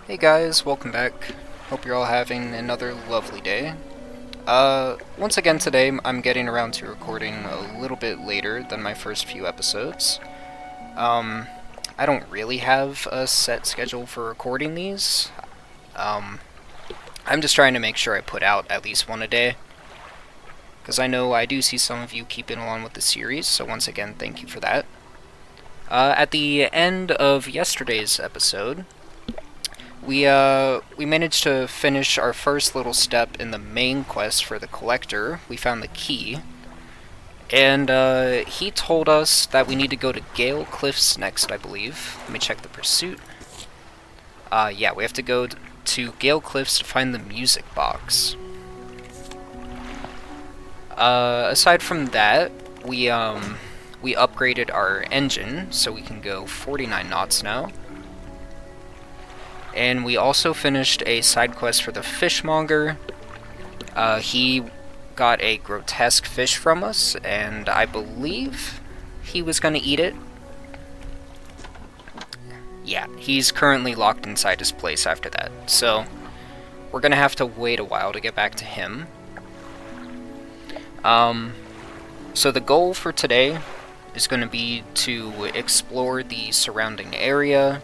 Hey guys, welcome back. Hope you're all having another lovely day. Once again today, I'm getting around to recording a little bit later than my first few episodes. I don't really have a set schedule for recording these. I'm just trying to make sure I put out at least one a day. Because I know I do see some of you keeping along with the series, so once again, thank you for that. At the end of yesterday's episode, we managed to finish our first little step in the main quest for the collector. We found the key, and he told us that we need to go to Gale Cliffs next, I believe. Let me check the pursuit. Yeah, we have to go to Gale Cliffs to find the music box. Aside from that, we upgraded our engine, so we can go 49 knots now. And we also finished a side quest for the fishmonger. He got a grotesque fish from us, and I believe he was going to eat it. Yeah, he's currently locked inside his place after that, so we're going to have to wait a while to get back to him. So the goal for today is going to be to explore the surrounding area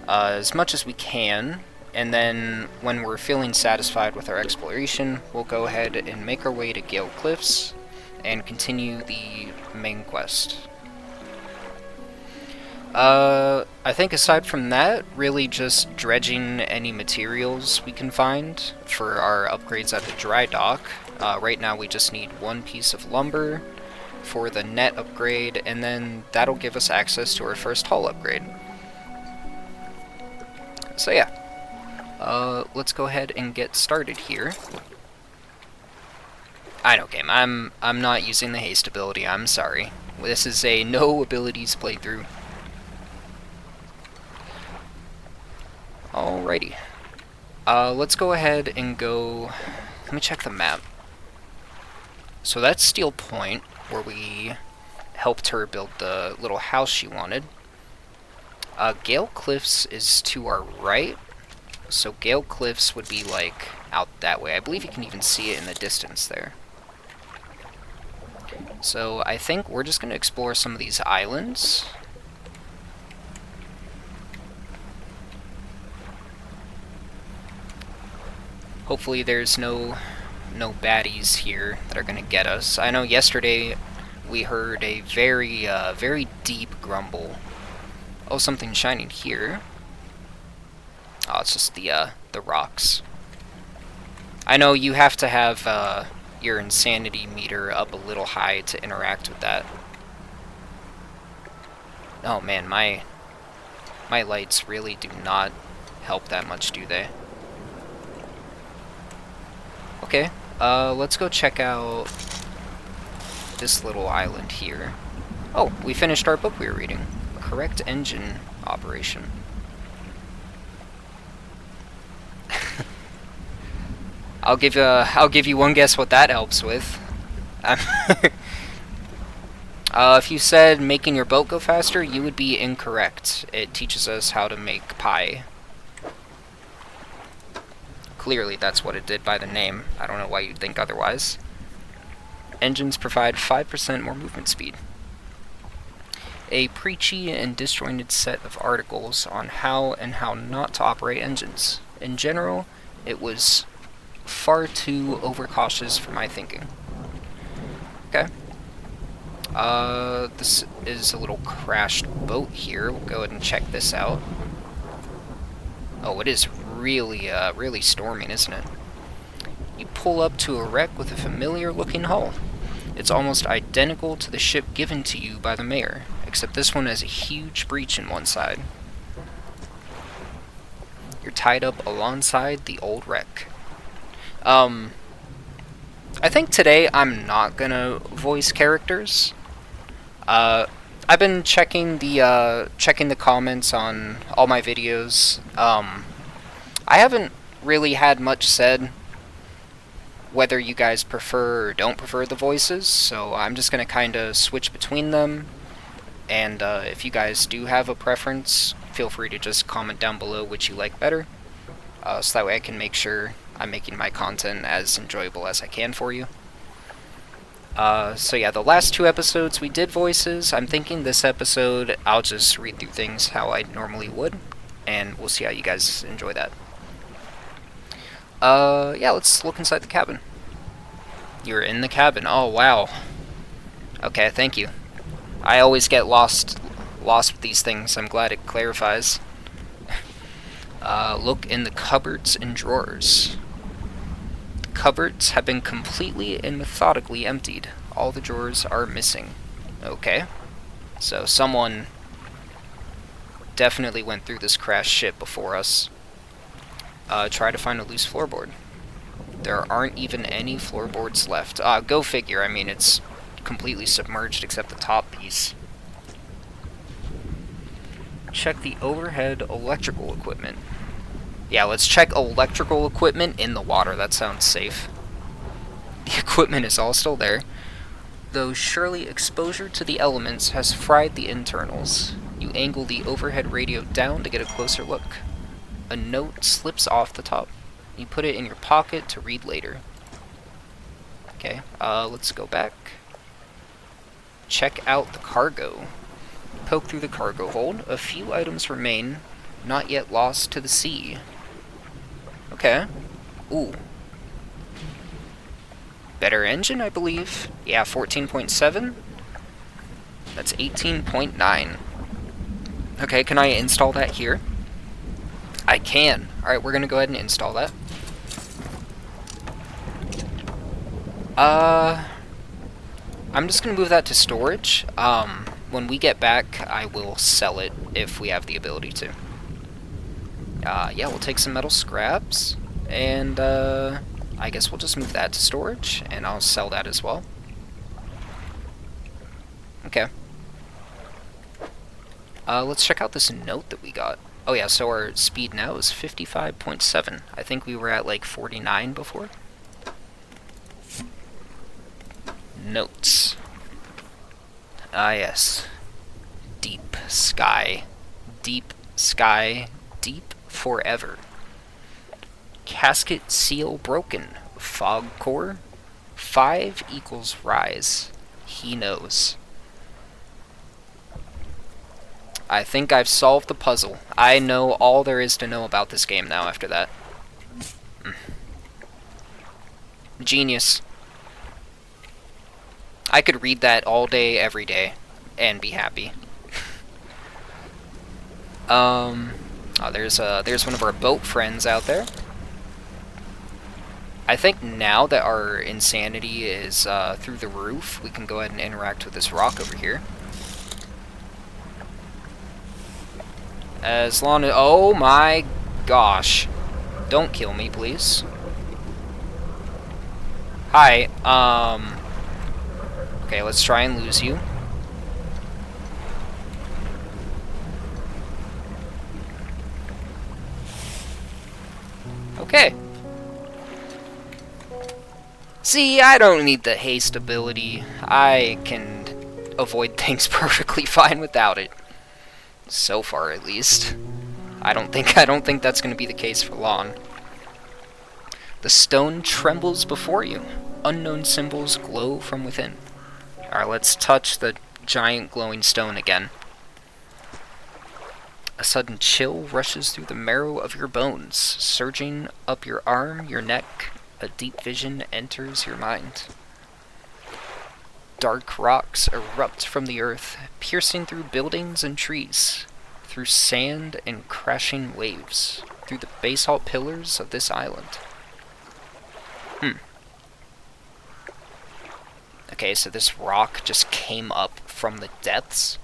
as much as we can, and then when we're feeling satisfied with our exploration, we'll go ahead and make our way to Gale Cliffs and continue the main quest. I think aside from that, really just dredging any materials we can find for our upgrades at the dry dock. Right now we just need one piece of lumber for the net upgrade, and then that'll give us access to our first hull upgrade. So yeah, let's go ahead and get started here. I know, game, I'm not using the haste ability, I'm sorry. This is a no abilities playthrough. Alrighty. Let's go ahead and go... Let me check the map. So that's Steel Point, where we helped her build the little house she wanted. Gale Cliffs is to our right, so Gale Cliffs would be like out that way. I believe you can even see it in the distance there. So I think we're just going to explore some of these islands. Hopefully there's no baddies here that are going to get us. I know yesterday we heard a very deep grumble. Oh, something shining here. Oh, it's just the rocks. I know you have to have your insanity meter up a little high to interact with that. Oh man, my lights really do not help that much, do they? Okay, let's go check out this little island here. Oh, we finished our book we were reading. Correct engine operation. I'll give you one guess what that helps with. If you said making your boat go faster, you would be incorrect. It teaches us how to make pie. Clearly, that's what it did by the name. I don't know why you'd think otherwise. Engines provide 5% more movement speed. A preachy and disjointed set of articles on how and how not to operate engines. In general, it was far too overcautious for my thinking. Okay. This is a little crashed boat here. We'll go ahead and check this out. Oh, it is really storming, isn't it? You pull up to a wreck with a familiar-looking hull. It's almost identical to the ship given to you by the mayor, except this one has a huge breach in one side. You're tied up alongside the old wreck. I think today I'm not gonna voice characters. I've been checking the comments on all my videos. I haven't really had much said whether you guys prefer or don't prefer the voices, so I'm just gonna kinda switch between them. And if you guys do have a preference, feel free to just comment down below which you like better. so that way I can make sure I'm making my content as enjoyable as I can for you. So yeah, the last 2 episodes we did voices. I'm thinking this episode I'll just read through things how I normally would, and we'll see how you guys enjoy that. Yeah, let's look inside the cabin. You're in the cabin. Oh, wow. Okay, thank you. I always get lost with these things. I'm glad it clarifies. Look in the cupboards and drawers. The cupboards have been completely and methodically emptied. All the drawers are missing. Okay. So someone definitely went through this crashed ship before us. Try to find a loose floorboard. There aren't even any floorboards left. Go figure. I mean, it's completely submerged except the top piece. Check the overhead electrical equipment. Yeah, let's check electrical equipment in the water. That sounds safe. The equipment is all still there, though surely exposure to the elements has fried the internals. You angle the overhead radio down to get a closer look. A note slips off the top. You put it in your pocket to read later. Okay, let's go back. Check out the cargo. Poke through the cargo hold. A few items remain, not yet lost to the sea. Okay. Ooh. Better engine, I believe. Yeah, 14.7. That's 18.9. Okay, can I install that here? I can. Alright, we're gonna go ahead and install that. I'm just gonna move that to storage. When we get back, I will sell it if we have the ability to. Yeah, we'll take some metal scraps, and, I guess we'll just move that to storage, and I'll sell that as well. Okay. Let's check out this note that we got. Oh yeah, so our speed now is 55.7. I think we were at like 49 before. Notes. Ah yes. Deep sky. Deep sky. Deep forever. Casket seal broken. Fog core. 5 equals rise. He knows. I think I've solved the puzzle. I know all there is to know about this game now after that. Genius. I could read that all day, every day, and be happy. Oh, there's one of our boat friends out there. I think now that our insanity is through the roof, we can go ahead and interact with this rock over here. As long as... Oh my gosh. Don't kill me, please. Hi, okay, let's try and lose you. Okay. See, I don't need the haste ability. I can avoid things perfectly fine without it. So far, at least. I don't think that's going to be the case for long. The stone trembles before you. Unknown symbols glow from within. Alright, let's touch the giant glowing stone again. A sudden chill rushes through the marrow of your bones, surging up your arm, your neck. A deep vision enters your mind. Dark rocks erupt from the earth, piercing through buildings and trees, through sand and crashing waves, through the basalt pillars of this island. Okay, so this rock just came up from the depths?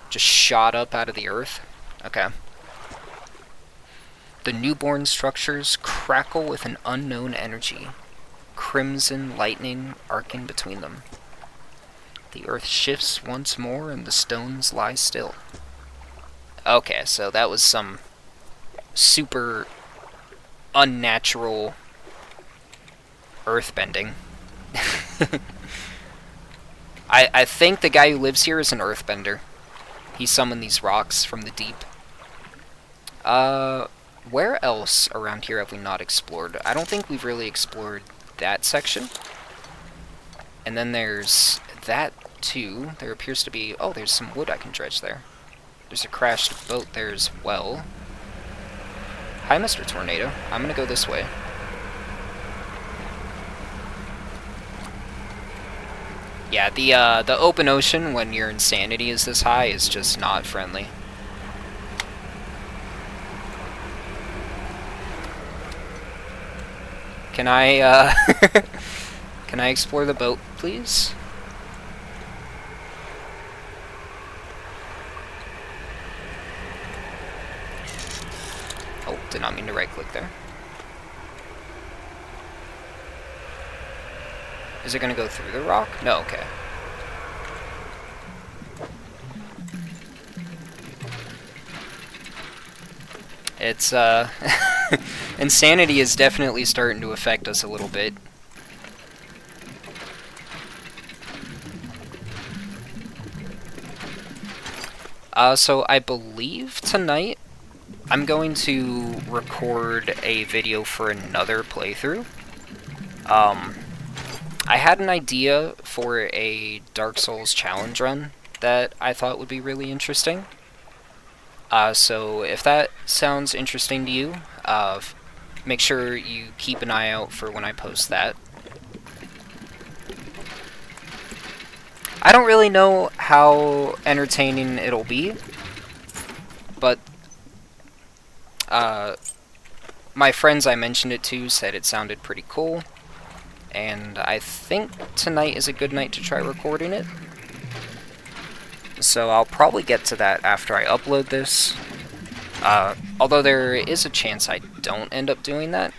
Just shot up out of the earth? Okay. The newborn structures crackle with an unknown energy, crimson lightning arcing between them. The earth shifts once more and the stones lie still. Okay, so that was some super unnatural earthbending. I think the guy who lives here is an earthbender. He summoned these rocks from the deep. where else around here have we not explored? I don't think we've really explored that section. And then there's that too. There appears to be... Oh, there's some wood I can dredge there. There's a crashed boat there as well. Hi, Mr. Tornado. I'm gonna go this way. Yeah, the open ocean when your insanity is this high is just not friendly. Can I, can I explore the boat, please? Oh, did not mean to right-click there. Is it gonna go through the rock? No, okay. It's, insanity is definitely starting to affect us a little bit. So I believe tonight I'm going to record a video for another playthrough. I had an idea for a Dark Souls challenge run that I thought would be really interesting. So if that sounds interesting to you, make sure you keep an eye out for when I post that. I don't really know how entertaining it'll be, but my friends I mentioned it to said it sounded pretty cool, and I think tonight is a good night to try recording it. So I'll probably get to that after I upload this, although there is a chance I don't end up doing that,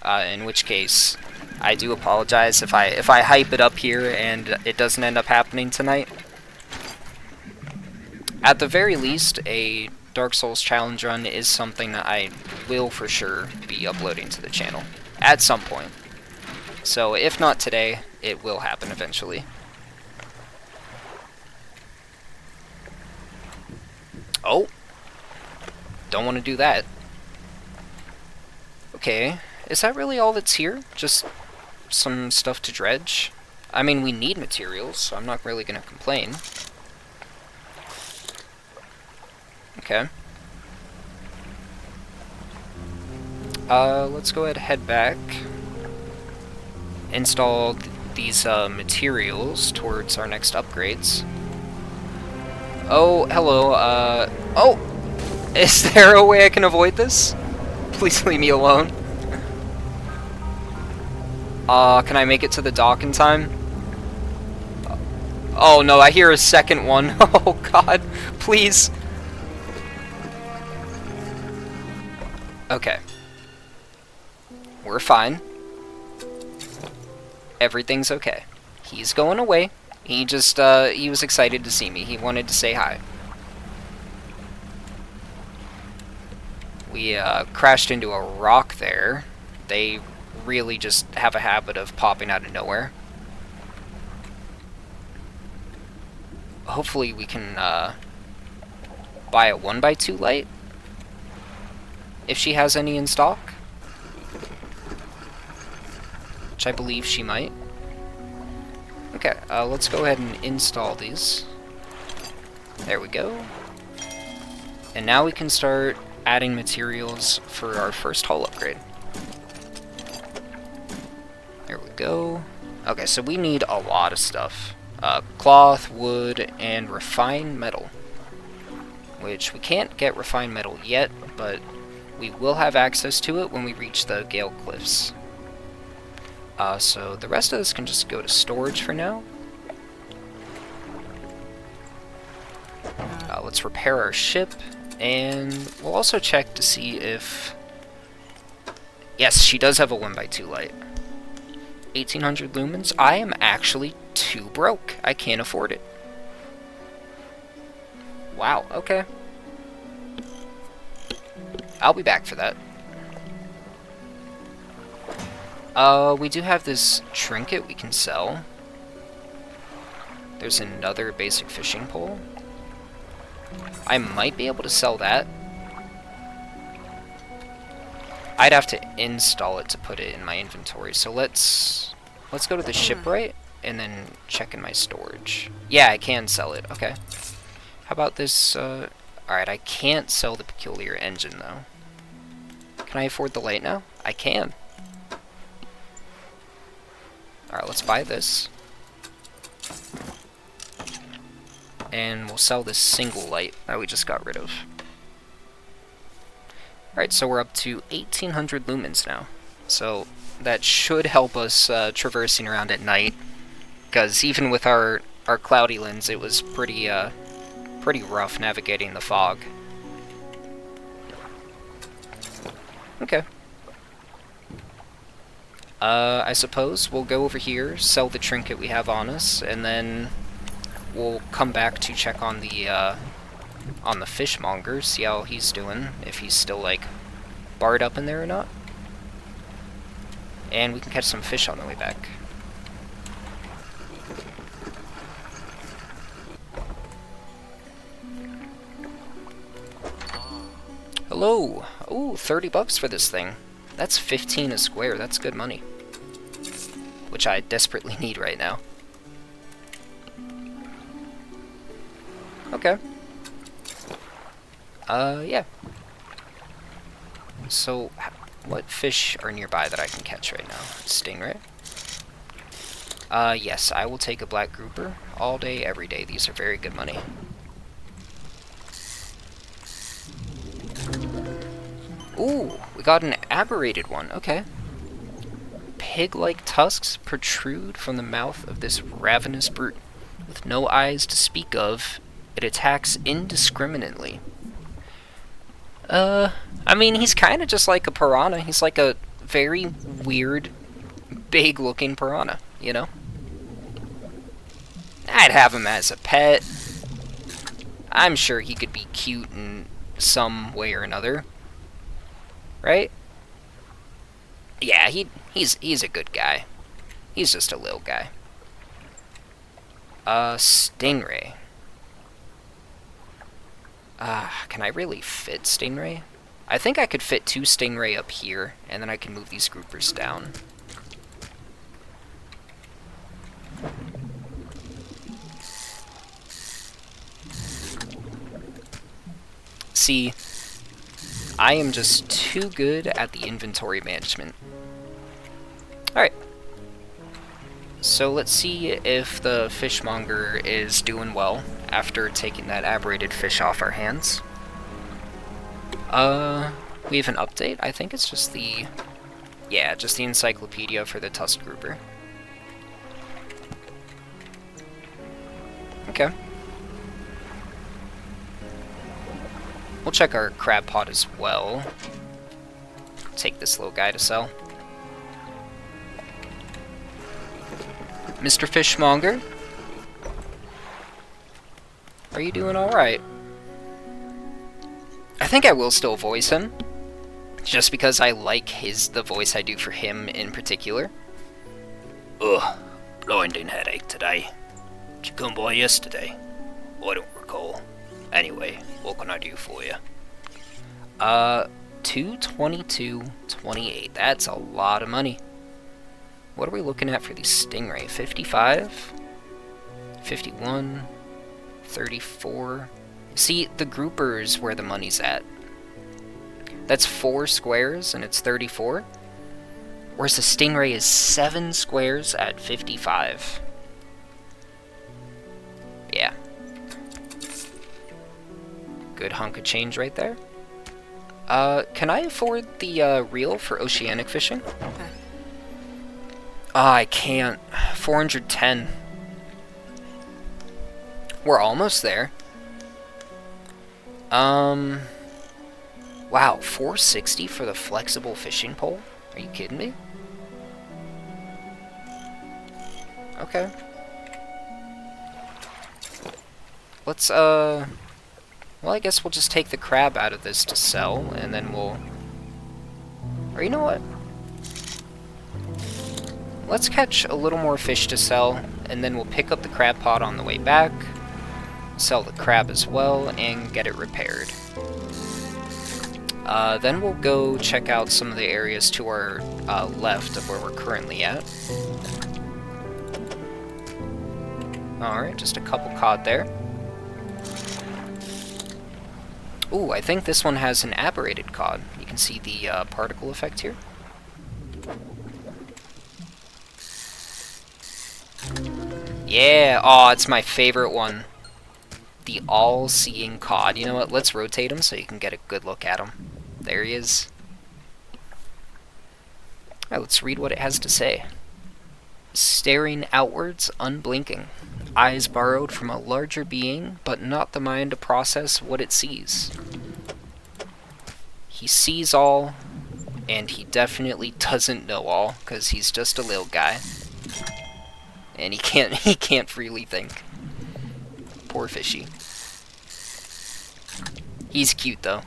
in which case I do apologize if I hype it up here and it doesn't end up happening tonight. At the very least, a Dark Souls challenge run is something that I will for sure be uploading to the channel at some point. So if not today, it will happen eventually. Oh! Don't want to do that. Okay, is that really all that's here? Just some stuff to dredge? I mean, we need materials, so I'm not really going to complain. Okay. Let's go ahead and head back. Install these materials towards our next upgrades. Oh, hello, oh! Is there a way I can avoid this? Please leave me alone. Can I make it to the dock in time? Oh no, I hear a second one. Oh god, please. Okay. We're fine. Everything's okay. He's going away. He just, he was excited to see me. He wanted to say hi. We, crashed into a rock there. They really just have a habit of popping out of nowhere. Hopefully we can, buy a 1x2 light? If she has any in stock. Which I believe she might. Okay, let's go ahead and install these. There we go. And now we can start adding materials for our first hull upgrade. There we go. Okay, so we need a lot of stuff. Cloth, wood, and refined metal. Which we can't get refined metal yet, but we will have access to it when we reach the Gale Cliffs. So the rest of this can just go to storage for now. Let's repair our ship, and we'll also check to see if... Yes, she does have a 1x2 light. 1800 lumens. I am actually too broke. I can't afford it. Wow, okay. I'll be back for that. We do have this trinket we can sell. There's another basic fishing pole. I might be able to sell that. I'd have to install it to put it in my inventory. So let's go to the shipwright and then check in my storage. Yeah, I can sell it. Okay. How about this? Alright, I can't sell the peculiar engine, though. Can I afford the light now? I can. Alright, let's buy this. And we'll sell this single light that we just got rid of. Alright, so we're up to 1800 lumens now. So that should help us traversing around at night. Because even with our cloudy lens, it was pretty rough navigating the fog. Okay. I suppose we'll go over here, sell the trinket we have on us, and then we'll come back to check on the fishmonger, see how he's doing, if he's still, like, barred up in there or not. And we can catch some fish on the way back. Hello! Ooh, 30 bucks for this thing. That's 15 a square, that's good money. Which I desperately need right now. Okay. Yeah. So, what fish are nearby that I can catch right now? Stingray? Yes, I will take a black grouper all day, every day. These are very good money. Ooh, we got an aberrated one. Okay. Pig-like tusks protrude from the mouth of this ravenous brute. With no eyes to speak of, it attacks indiscriminately. I mean, he's kind of just like a piranha. He's like a very weird, big-looking piranha, you know? I'd have him as a pet. I'm sure he could be cute in some way or another. Right? Yeah, he's a good guy. He's just a little guy. Stingray. Can I really fit Stingray? I think I could fit 2 Stingray up here, and then I can move these groupers down. See, I am just too good at the inventory management. Alright. So let's see if the fishmonger is doing well after taking that aberrated fish off our hands. We have an update. I think it's just the... yeah, just the encyclopedia for the tusk grouper. Okay. We'll check our crab pot as well. Take this little guy to sell. Mr. Fishmonger? Are you doing alright? I think I will still voice him. Just because I like the voice I do for him in particular. Ugh, blinding headache today. Did you come by yesterday? I don't recall. Anyway, what can I do for you? 222.28. That's a lot of money. What are we looking at for the Stingray? 55? 51? 34? See, the grouper's where the money's at. That's 4 squares and it's 34. Whereas the Stingray is 7 squares at 55. Yeah. Good hunk of change right there. Can I afford the reel for oceanic fishing? I can't. 410. We're almost there. Wow, 460 for the flexible fishing pole? Are you kidding me? Okay. Let's, well, I guess we'll just take the crab out of this to sell, and then we'll... or you know what? Let's catch a little more fish to sell, and then we'll pick up the crab pot on the way back, sell the crab as well, and get it repaired. Then we'll go check out some of the areas to our left of where we're currently at. Alright, just a couple cod there. Ooh, I think this one has an aberrated cod. You can see the particle effect here. Yeah, oh, it's my favorite one. The all-seeing cod. You know what, let's rotate him so you can get a good look at him. There he is. Alright, let's read what it has to say. Staring outwards, unblinking. Eyes borrowed from a larger being, but not the mind to process what it sees. He sees all, and he definitely doesn't know all, because he's just a little guy. And he can't freely think. Poor fishy. He's cute though.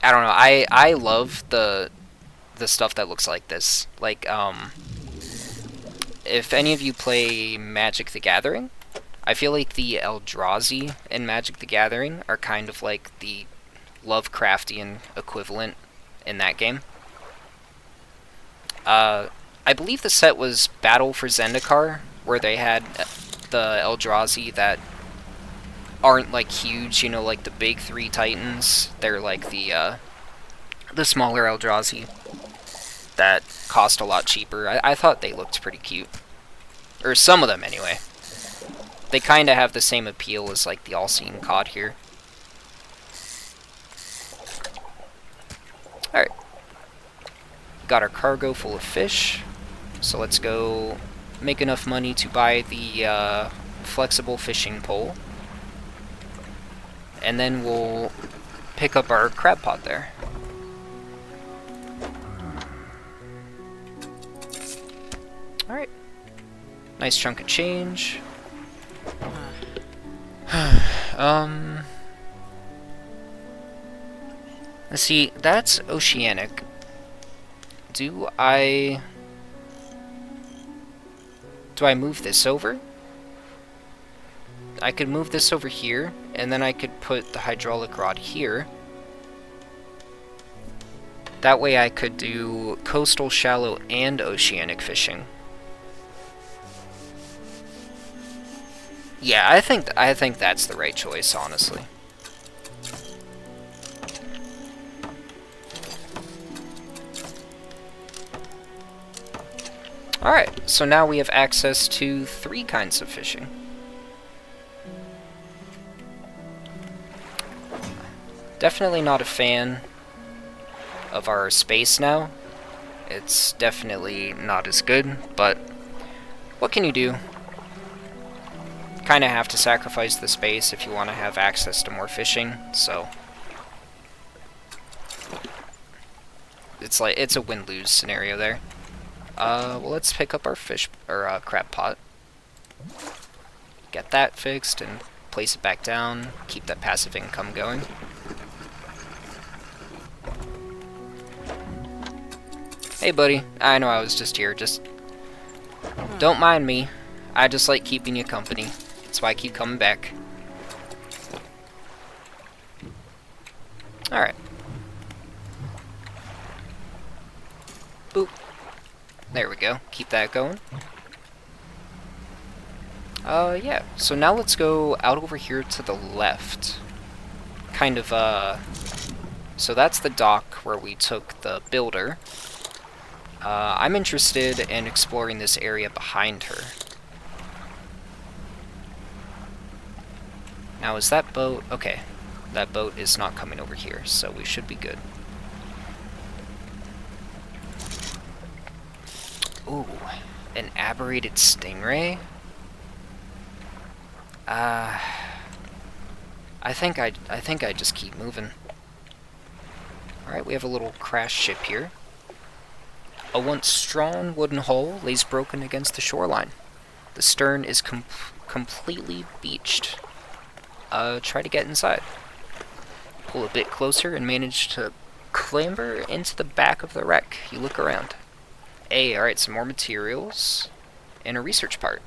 I don't know, I love the stuff that looks like this. Like, if any of you play Magic the Gathering, I feel like the Eldrazi in Magic the Gathering are kind of like the Lovecraftian equivalent in that game. I believe the set was Battle for Zendikar, where they had the Eldrazi that aren't like huge, you know, like the big three titans. They're like the smaller Eldrazi that cost a lot cheaper. I thought they looked pretty cute. Or some of them, anyway. They kind of have the same appeal as like the all-seeing cod here. Alright. Got our cargo full of fish. So let's go make enough money to buy the flexible fishing pole. And then we'll pick up our crab pot there. Alright. Nice chunk of change. Let's see, that's oceanic. Do I move this over? I could move this over here, and then I could put the hydraulic rod here. That way I could do coastal, shallow, and oceanic fishing. Yeah, I think that's the right choice, honestly. Alright, so now we have access to 3 kinds of fishing. Definitely not a fan of our space now. It's definitely not as good, but what can you do? Kind of have to sacrifice the space if you want to have access to more fishing, so it's a win-lose scenario there. Well, let's pick up our crab pot. Get that fixed and place it back down. Keep that passive income going. Hey, buddy. I know I was just here. Just don't mind me. I just like keeping you company. That's why I keep coming back. Alright. Boop. There we go. Keep that going. Yeah. So now let's go out over here to the left. Kind of, so that's the dock where we took the builder. I'm interested in exploring this area behind her. Now, is that boat... Okay. That boat is not coming over here, so we should be good. Ooh, an aberrated stingray? I think I just keep moving. Alright, we have a little crash ship here. A once strong wooden hull lays broken against the shoreline. The stern is completely beached. Try to get inside. Pull a bit closer and manage to clamber into the back of the wreck. You look around. Hey, alright, some more materials. And a research part.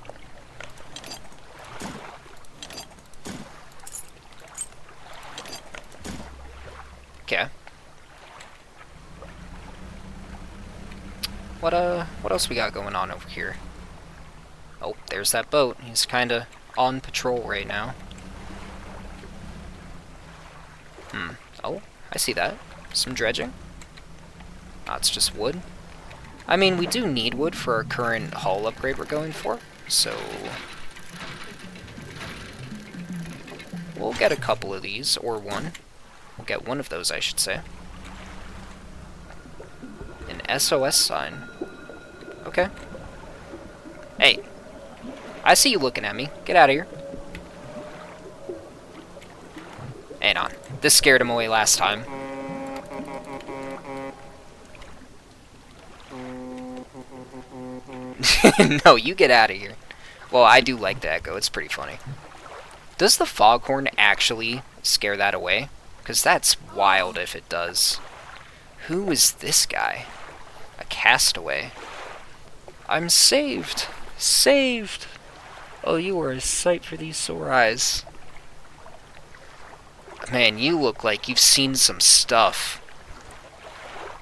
Okay. What else we got going on over here? Oh, there's that boat. He's kinda on patrol right now. Oh, I see that. Some dredging. Oh, it's just wood. I mean, we do need wood for our current hull upgrade we're going for, so we'll get a couple of these, or one. We'll get one of those, I should say. An SOS sign. Okay. Hey. I see you looking at me. Get out of here. Hang on. This scared him away last time. No, you get out of here. Well, I do like the echo. It's pretty funny. Does the foghorn actually scare that away? Because that's wild if it does. Who is this guy? A castaway. I'm saved. Saved. Oh, you are a sight for these sore eyes. Man, you look like you've seen some stuff.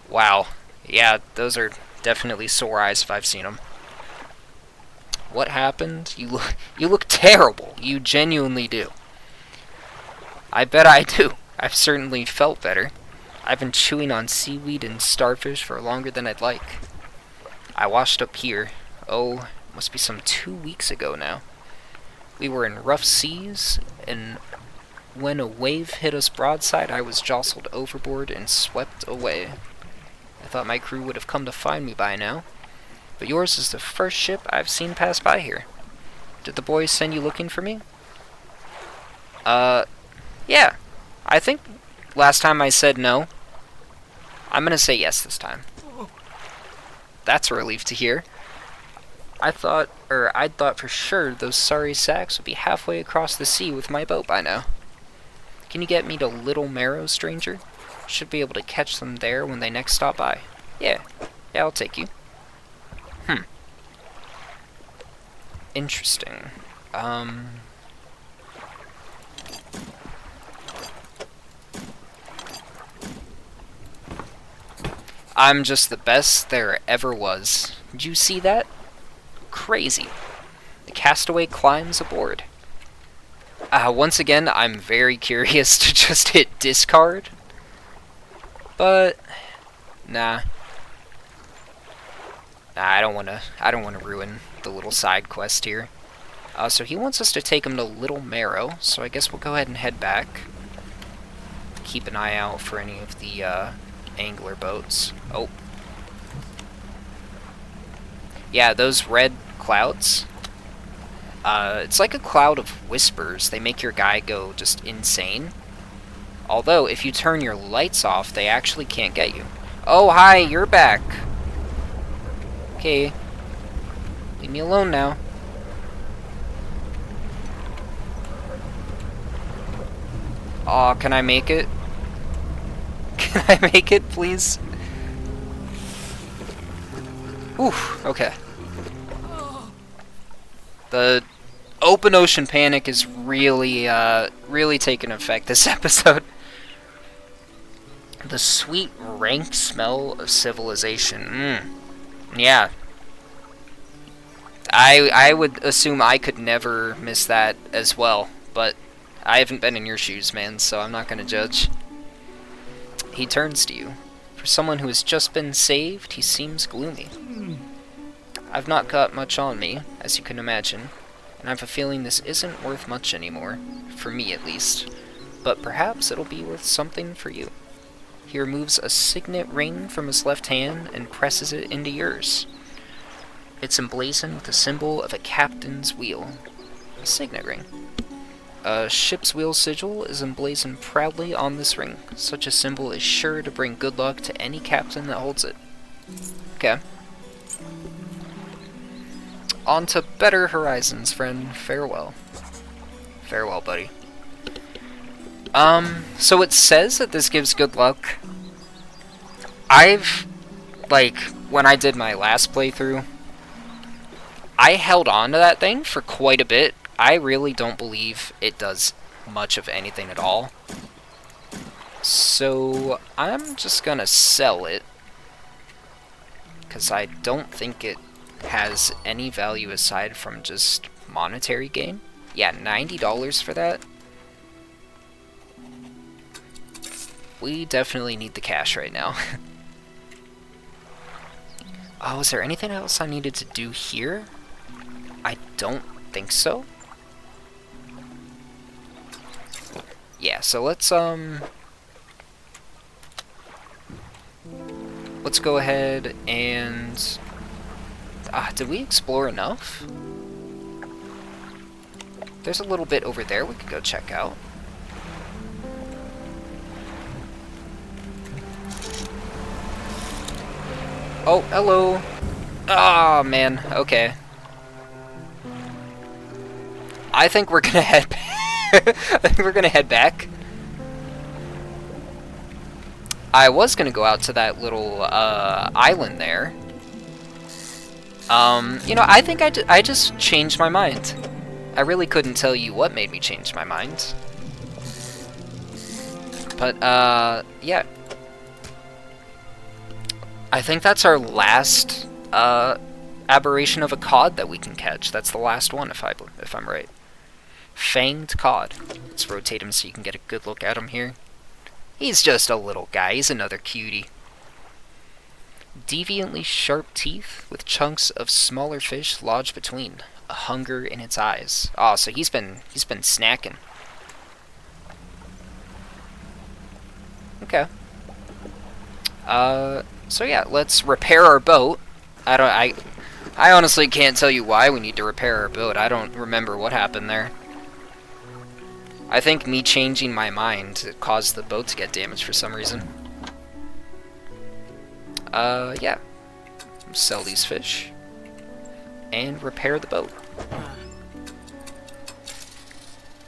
Wow. Yeah, those are definitely sore eyes if I've seen them. What happened? You look terrible. You genuinely do. I bet I do. I've certainly felt better. I've been chewing on seaweed and starfish for longer than I'd like. I washed up here. Oh, must be some 2 weeks ago now. We were in rough seas, and when a wave hit us broadside, I was jostled overboard and swept away. I thought my crew would have come to find me by now, but yours is the first ship I've seen pass by here. Did the boys send you looking for me? Yeah. I think last time I said no. I'm gonna say yes this time. That's a relief to hear. I'd thought for sure those sorry sacks would be halfway across the sea with my boat by now. Can you get me to Little Marrows, stranger? Should be able to catch them there when they next stop by. Yeah, I'll take you. Interesting. I'm just the best there ever was. Did you see that? Crazy. The castaway climbs aboard. Once again, I'm very curious to just hit discard. But nah, I don't wanna ruin the little side quest here. So he wants us to take him to Little Marrow, so I guess we'll go ahead and head back. Keep an eye out for any of the angler boats. Oh. Yeah, those red clouds. It's like a cloud of whispers. They make your guy go just insane. Although, if you turn your lights off, they actually can't get you. Oh, hi, you're back. Okay. Leave me alone now. Aw, can I make it? Can I make it, please? Oof, okay. The open ocean panic is really, really taking effect this episode. The sweet, rank smell of civilization. Yeah. I would assume I could never miss that as well, but I haven't been in your shoes, man, so I'm not gonna judge. He turns to you. For someone who has just been saved, he seems gloomy. I've not got much on me, as you can imagine, and I've a feeling this isn't worth much anymore, for me at least, but perhaps it'll be worth something for you. He removes a signet ring from his left hand and presses it into yours. It's emblazoned with the symbol of a captain's wheel. A signet ring. A ship's wheel sigil is emblazoned proudly on this ring. Such a symbol is sure to bring good luck to any captain that holds it. Okay. On to better horizons, friend. Farewell. Farewell, buddy. So it says that this gives good luck. When I did my last playthrough, I held on to that thing for quite a bit. I really don't believe it does much of anything at all. So I'm just gonna sell it, because I don't think it has any value aside from just monetary gain. Yeah, $90 for that. We definitely need the cash right now. Oh, is there anything else I needed to do here? I don't think so. Yeah, so let's go ahead and... did we explore enough? There's a little bit over there we could go check out. Oh, hello! Ah, man, okay. I think we're gonna head back. I think we're gonna head back. I was gonna go out to that little island there. You know, I think I just changed my mind. I really couldn't tell you what made me change my mind. But, yeah. I think that's our last, aberration of a cod that we can catch. That's the last one, if I'm right. Fanged cod. Let's rotate him so you can get a good look at him here. He's just a little guy. He's another cutie. Deviantly sharp teeth with chunks of smaller fish lodged between. A hunger in its eyes. Oh, so he's been snacking. Okay. So yeah, let's repair our boat. I honestly can't tell you why we need to repair our boat. I don't remember what happened there. I think me changing my mind caused the boat to get damaged for some reason. Yeah. Sell these fish. And repair the boat.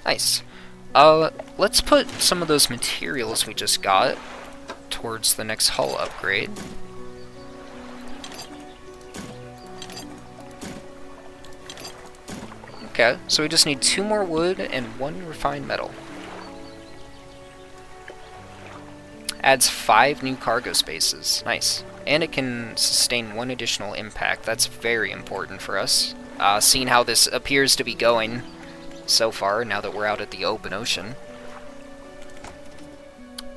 Nice. Let's put some of those materials we just got towards the next hull upgrade. Okay, so we just need 2 more wood and 1 refined metal. Adds 5 new cargo spaces. Nice. And it can sustain 1 additional impact. That's very important for us. Seeing how this appears to be going so far, now that we're out at the open ocean.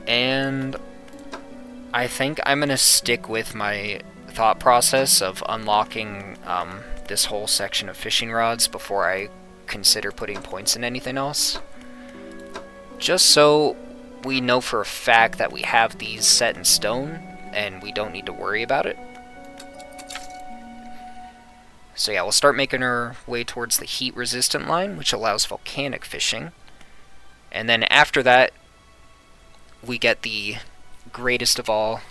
And I think I'm going to stick with my thought process of unlocking this whole section of fishing rods before I consider putting points in anything else. Just so we know for a fact that we have these set in stone and we don't need to worry about it. So yeah, we'll start making our way towards the heat-resistant line, which allows volcanic fishing. And then after that, we get the greatest of all.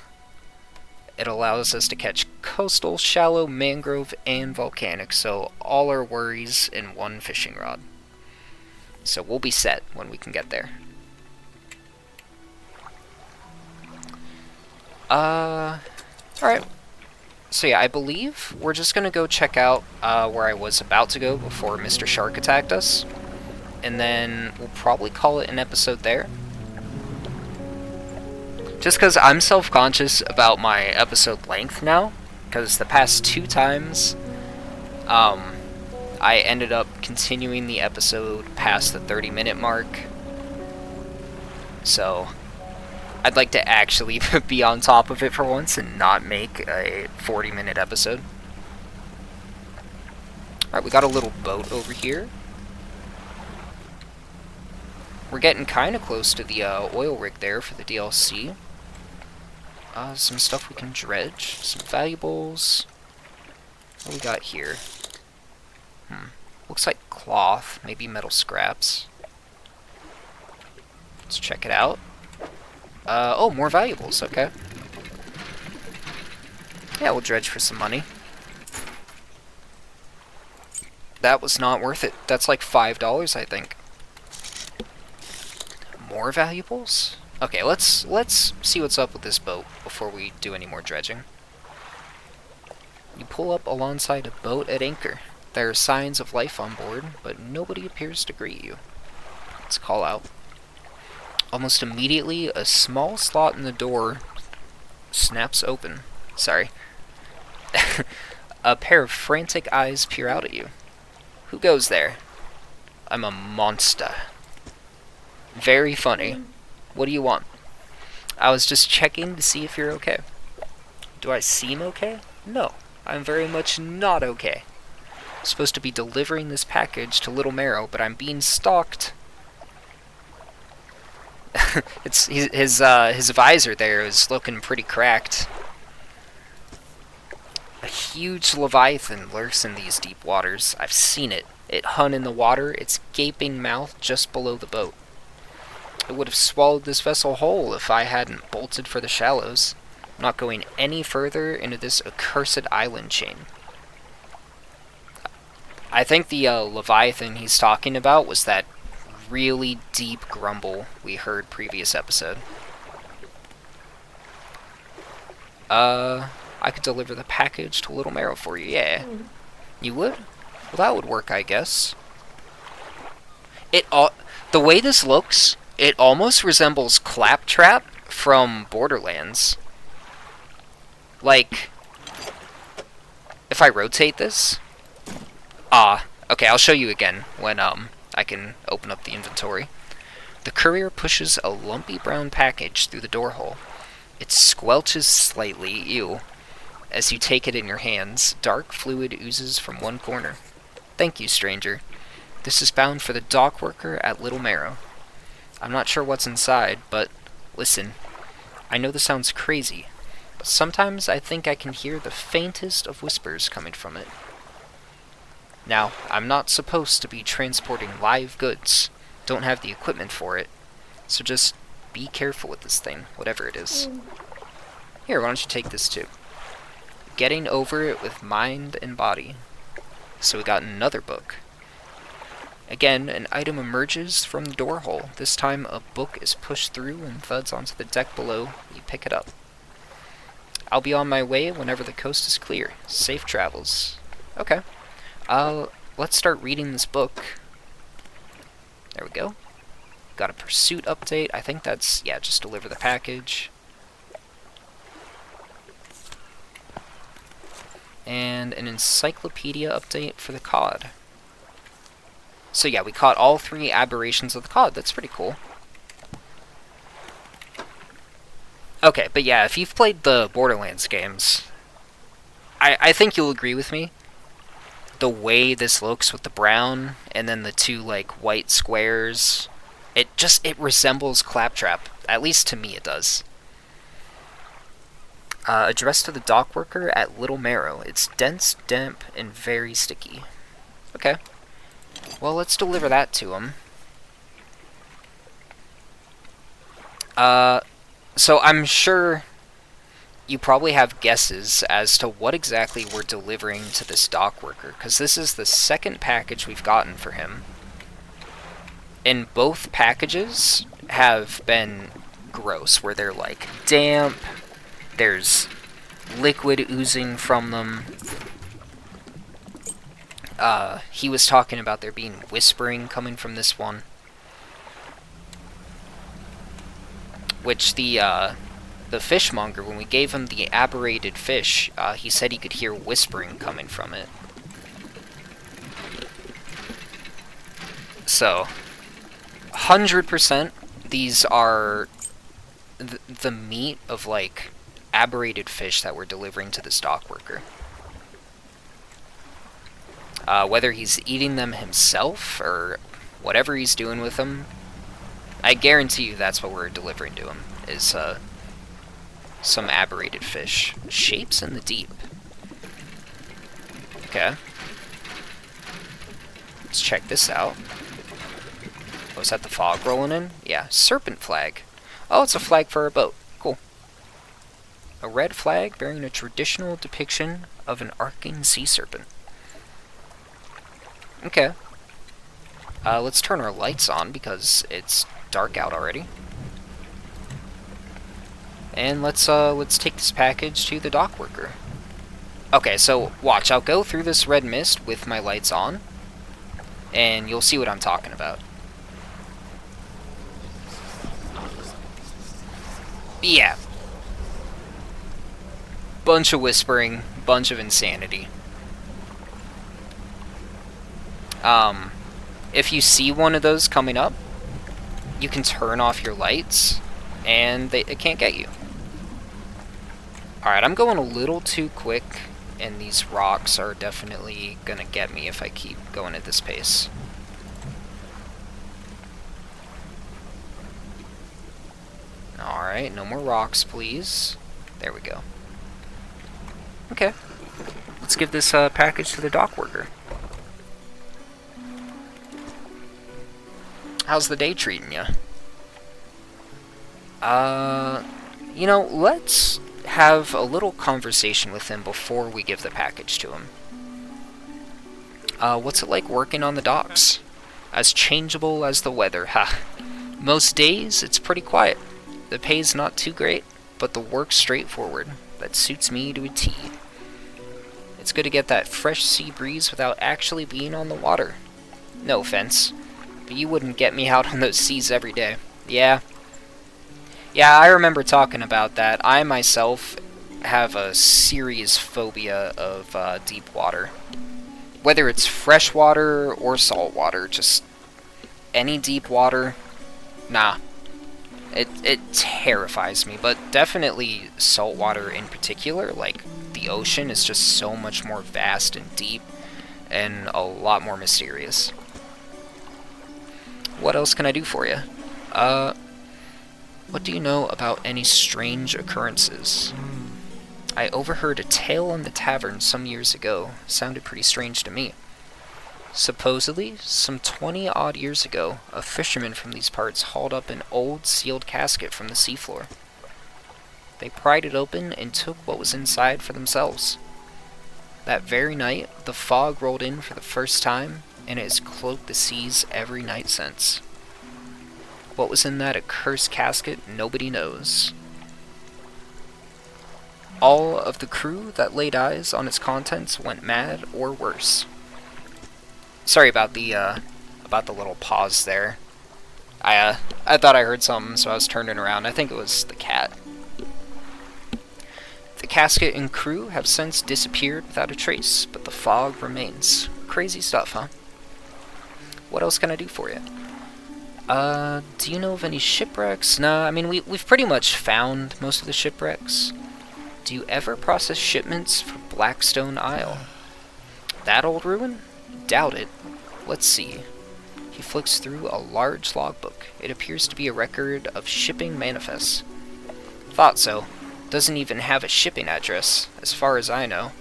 It allows us to catch coastal, shallow, mangrove, and volcanic, so all our worries in 1 fishing rod. So we'll be set when we can get there. Alright. So yeah, I believe we're just gonna go check out where I was about to go before Mr. Shark attacked us. And then we'll probably call it an episode there. Just because I'm self-conscious about my episode length now, because the past 2 times, I ended up continuing the episode past the 30-minute mark. So I'd like to actually be on top of it for once and not make a 40-minute episode. Alright, we got a little boat over here. We're getting kind of close to the oil rig there for the DLC. Some stuff we can dredge. Some valuables. What do we got here? Looks like cloth. Maybe metal scraps. Let's check it out. Oh, more valuables. Okay. Yeah, we'll dredge for some money. That was not worth it. That's like $5, I think. More valuables? Okay, let's see what's up with this boat before we do any more dredging. You pull up alongside a boat at anchor. There are signs of life on board, but nobody appears to greet you. Let's call out. Almost immediately, a small slot in the door snaps open. Sorry. A pair of frantic eyes peer out at you. Who goes there? I'm a monster. Very funny. What do you want? I was just checking to see if you're okay. Do I seem okay? No, I'm very much not okay. I'm supposed to be delivering this package to Little Marrow, but I'm being stalked. His visor there is looking pretty cracked. A huge leviathan lurks in these deep waters. I've seen it. It hung in the water, its gaping mouth just below the boat. It would have swallowed this vessel whole if I hadn't bolted for the shallows. I'm not going any further into this accursed island chain. I think the leviathan he's talking about was that really deep grumble we heard previous episode. I could deliver the package to Little Marrow for you, yeah. You would? Well, that would work, I guess. The way this looks, it almost resembles Claptrap from Borderlands. Like, if I rotate this... okay, I'll show you again when, I can open up the inventory. The courier pushes a lumpy brown package through the door hole. It squelches slightly, ew. As you take it in your hands, dark fluid oozes from one corner. Thank you, stranger. This is bound for the dock worker at Little Marrow. I'm not sure what's inside, but listen. I know this sounds crazy, but sometimes I think I can hear the faintest of whispers coming from it. Now, I'm not supposed to be transporting live goods. Don't have the equipment for it. So just be careful with this thing, whatever it is. Here, why don't you take this too? Getting over it with mind and body. So we got another book. Again, an item emerges from the door hole. This time a book is pushed through and thuds onto the deck below. You pick it up. I'll be on my way whenever the coast is clear. Safe travels. Okay. Let's start reading this book. There we go. Got a pursuit update. I think that's, yeah, just deliver the package. And an encyclopedia update for the cod. So yeah, we caught all 3 aberrations of the cod. That's pretty cool. Okay, but yeah, if you've played the Borderlands games, I think you'll agree with me. The way this looks with the brown, and then the 2, like, white squares, it resembles Claptrap. At least to me it does. Addressed to the dock worker at Little Marrow. It's dense, damp, and very sticky. Okay. Well, let's deliver that to him. So I'm sure you probably have guesses as to what exactly we're delivering to this dock worker, because this is the second package we've gotten for him. And both packages have been gross, where they're like damp, there's liquid oozing from them. He was talking about there being whispering coming from this one. Which the fishmonger, when we gave him the aberrated fish, he said he could hear whispering coming from it. So, 100% these are the meat of, like, aberrated fish that we're delivering to this dock worker. Whether he's eating them himself, or whatever he's doing with them, I guarantee you that's what we're delivering to him, is, some aberrated fish. Shapes in the deep. Okay. Let's check this out. Oh, is that the fog rolling in? Yeah, serpent flag. Oh, it's a flag for a boat. Cool. A red flag bearing a traditional depiction of an arcing sea serpent. Okay. Let's turn our lights on because it's dark out already. And let's take this package to the dock worker. Okay, so watch, I'll go through this red mist with my lights on, and you'll see what I'm talking about. Yeah. Bunch of whispering, bunch of insanity. If you see one of those coming up, you can turn off your lights, and it can't get you. Alright, I'm going a little too quick, and these rocks are definitely gonna get me if I keep going at this pace. Alright, no more rocks, please. There we go. Okay. Let's give this package to the dock worker. How's the day treating you? You know, let's have a little conversation with him before we give the package to him. What's it like working on the docks? As changeable as the weather, ha. Most days, it's pretty quiet. The pay's not too great, but the work's straightforward. That suits me to a T. It's good to get that fresh sea breeze without actually being on the water. No offense, but you wouldn't get me out on those seas every day. Yeah. Yeah, I remember talking about that. I myself have a serious phobia of deep water. Whether it's fresh water or salt water, just any deep water, nah. It terrifies me, but definitely salt water in particular. Like, the ocean is just so much more vast and deep and a lot more mysterious. What else can I do for you? What do you know about any strange occurrences? I overheard a tale in the tavern some years ago. Sounded pretty strange to me. Supposedly, some 20-odd years ago, a fisherman from these parts hauled up an old sealed casket from the seafloor. They pried it open and took what was inside for themselves. That very night, the fog rolled in for the first time, and it has cloaked the seas every night since. What was in that accursed casket, nobody knows. All of the crew that laid eyes on its contents went mad or worse. Sorry about the little pause there. I thought I heard something, so I was turning around. I think it was the cat. The casket and crew have since disappeared without a trace, but the fog remains. Crazy stuff, huh? What else can I do for you? Do you know of any shipwrecks? Nah, I mean, we've pretty much found most of the shipwrecks. Do you ever process shipments for Blackstone Isle? That old ruin? Doubt it. Let's see. He flicks through a large logbook. It appears to be a record of shipping manifests. Thought so. Doesn't even have a shipping address, as far as I know.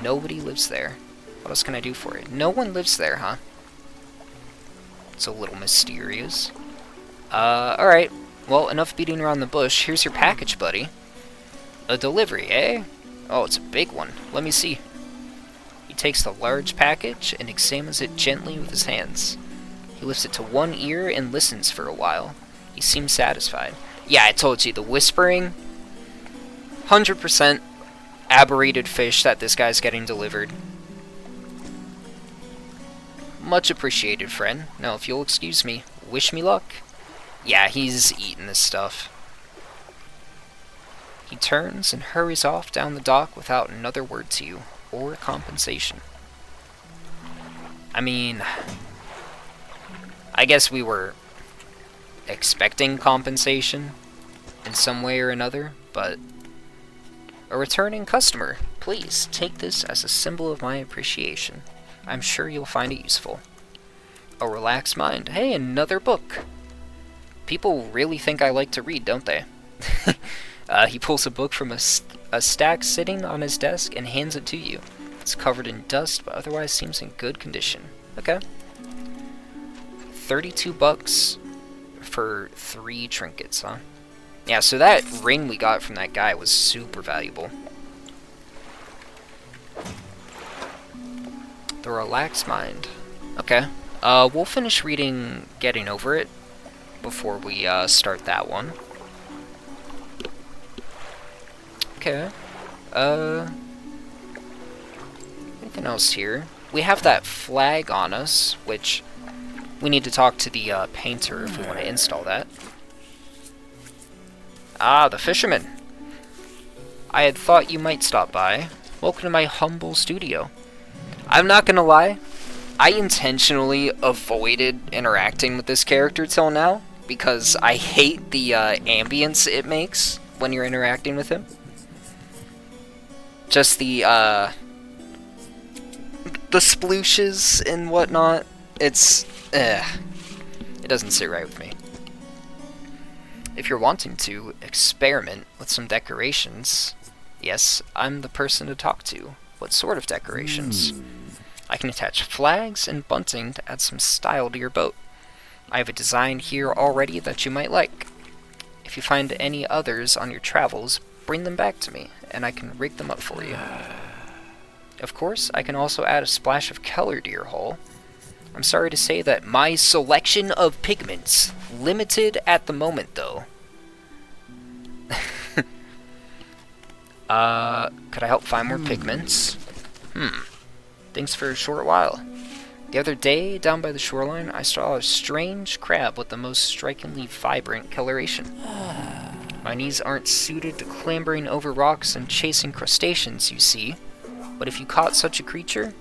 Nobody lives there. What else can I do for you? No one lives there, huh? It's a little mysterious. Alright. Well, enough beating around the bush. Here's your package, buddy. A delivery, eh? Oh, it's a big one. Let me see. He takes the large package and examines it gently with his hands. He lifts it to one ear and listens for a while. He seems satisfied. Yeah, I told you, the whispering. 100% aberrated fish that this guy's getting delivered. Much appreciated, friend. Now, if you'll excuse me, wish me luck. Yeah, he's eating this stuff. He turns and hurries off down the dock without another word to you, or compensation. I mean, I guess we were expecting compensation in some way or another, but a returning customer, please take this as a symbol of my appreciation. I'm sure you'll find it useful. A relaxed mind. Hey, another book. People really think I like to read, don't they? He pulls a book from a stack sitting on his desk and hands it to you. It's covered in dust, but otherwise seems in good condition. Okay. $32 for 3 trinkets, huh? Yeah, so that ring we got from that guy was super valuable. The relaxed mind. Okay. We'll finish reading Getting Over It before we start that one. Okay. Anything else here? We have that flag on us, which we need to talk to the painter if we want to install that. Ah, the fisherman. I had thought you might stop by. Welcome to my humble studio. I'm not gonna lie, I intentionally avoided interacting with this character till now, because I hate the ambience it makes when you're interacting with him. Just the splooshes and whatnot, it doesn't sit right with me. If you're wanting to experiment with some decorations, yes, I'm the person to talk to. What sort of decorations? I can attach flags and bunting to add some style to your boat. I have a design here already that you might like. If you find any others on your travels, bring them back to me, and I can rig them up for you. Of course, I can also add a splash of color to your hull. I'm sorry to say that my selection of pigments limited at the moment, though. Could I help find more pigments? Thanks for a short while. The other day, down by the shoreline, I saw a strange crab with the most strikingly vibrant coloration. My knees aren't suited to clambering over rocks and chasing crustaceans, you see. But if you caught such a creature...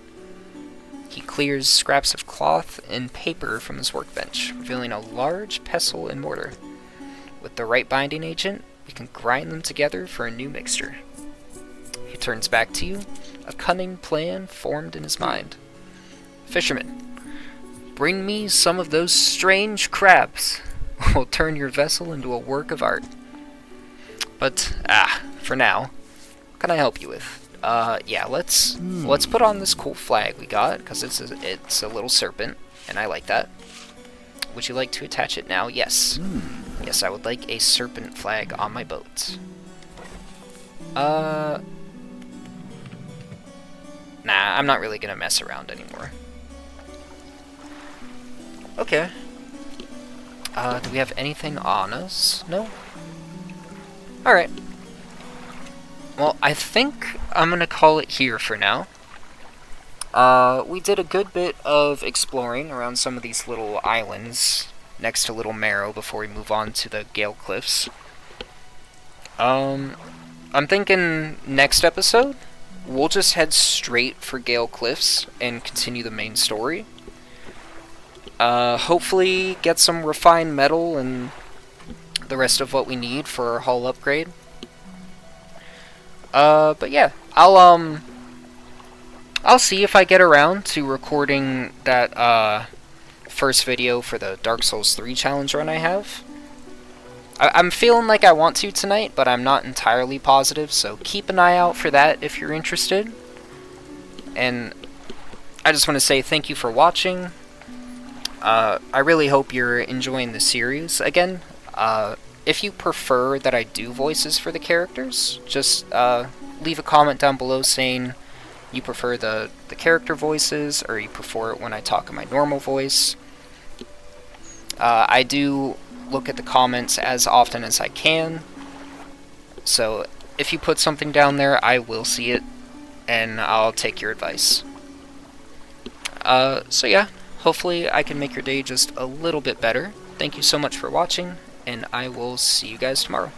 He clears scraps of cloth and paper from his workbench, revealing a large pestle and mortar. With the right binding agent, we can grind them together for a new mixture. He turns back to you, a cunning plan formed in his mind. Fisherman, bring me some of those strange crabs. We'll turn your vessel into a work of art. But, for now, what can I help you with? Yeah, let's put on this cool flag we got, because it's a little serpent, and I like that. Would you like to attach it now? Yes. Yes, I would like a serpent flag on my boat. Nah, I'm not really gonna mess around anymore. Okay. Do we have anything on us? No? Alright. Well, I think I'm gonna call it here for now. We did a good bit of exploring around some of these little islands next to Little Marrow before we move on to the Gale Cliffs. I'm thinking next episode, we'll just head straight for Gale Cliffs and continue the main story. Hopefully get some refined metal and the rest of what we need for our hull upgrade. But yeah, I'll see if I get around to recording that, first video for the Dark Souls 3 challenge run I have. I'm feeling like I want to tonight, but I'm not entirely positive, so keep an eye out for that if you're interested. And I just want to say thank you for watching. I really hope you're enjoying the series. Again, if you prefer that I do voices for the characters, just leave a comment down below saying you prefer the character voices, or you prefer it when I talk in my normal voice. I do look at the comments as often as I can, so if you put something down there, I will see it, and I'll take your advice. So yeah, hopefully I can make your day just a little bit better. Thank you so much for watching, and I will see you guys tomorrow.